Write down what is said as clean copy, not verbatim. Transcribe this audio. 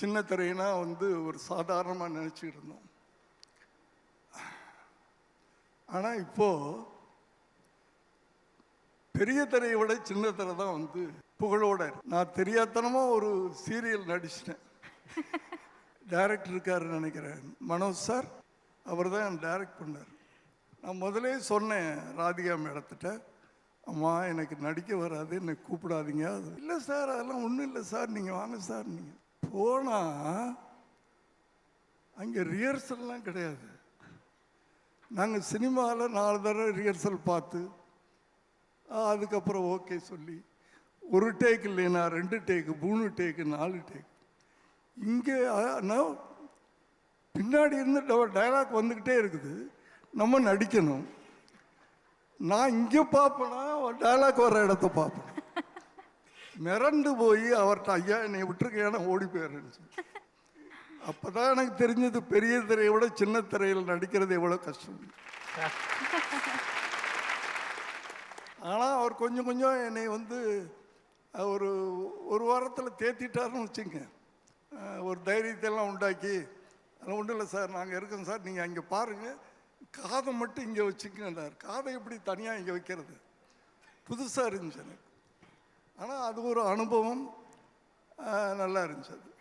சின்ன திரைனா ஒரு சாதாரணமாக நினச்சிக்கிட்டு இருந்தோம். ஆனால் இப்போது பெரிய திரையை விட சின்ன திரை தான் புகழோட இருக்கு. நான் தெரியாதனமாக ஒரு சீரியல் நடிச்சிட்டேன். டைரக்டர் இருக்காருன்னு நினைக்கிறேன், மனோஜ் சார். அவர் தான் டைரக்ட் பண்ணார். நான் முதலே சொன்னேன் ராதிகா மேடத்திட்ட, அம்மா எனக்கு நடிக்க வராது, என்னை கூப்பிடாதீங்க. இல்லை சார், அதெல்லாம் ஒன்றும் இல்லை சார், நீங்கள் வாங்க சார். நீங்கள் போனால் அங்கே ரிஹர்சல்லாம் கிடையாது. நாங்கள் சினிமாவில் 4 தடவை ரிஹர்சல் பார்த்து அதுக்கப்புறம் ஓகே சொல்லி, ஒரு டேக் இல்லைன்னா 2 டேக்கு, 3 டேக்கு, 4 டேக். இங்கே பின்னாடி இருந்து டைலாக் வந்துக்கிட்டே இருக்குது, நம்ம நடிக்கணும். நான் இங்கே பார்ப்பேன்னா டைலாக் வர இடத்த பார்ப்பேன். மிரண்டு போய் அவர்கிட்ட, ஐயா என்னை விட்டுருக்கையான ஓடி போயிடுறேன்னு சொல்லி. அப்போ தான் எனக்கு தெரிஞ்சது பெரிய திரையை விட சின்ன திரையில் நடிக்கிறது எவ்வளோ கஷ்டம். ஆனால் அவர் கொஞ்சம் கொஞ்சம் என்னை ஒரு வாரத்தில் தேத்திட்டாருன்னு வச்சுங்க. ஒரு தைரியத்தையெல்லாம் உண்டாக்கி, அதெல்லாம் ஒன்றும் இல்லை சார், நாங்கள் இருக்கோம் சார், நீங்கள் அங்கே பாருங்கள், காதை மட்டும் இங்கே வச்சுக்கண்டார். காதை எப்படி தனியாக இங்கே வைக்கிறது? புதுசாக இருந்துச்சு எனக்கு. ஆனால் அது ஒரு அனுபவம், நல்லா இருந்துச்சு அது.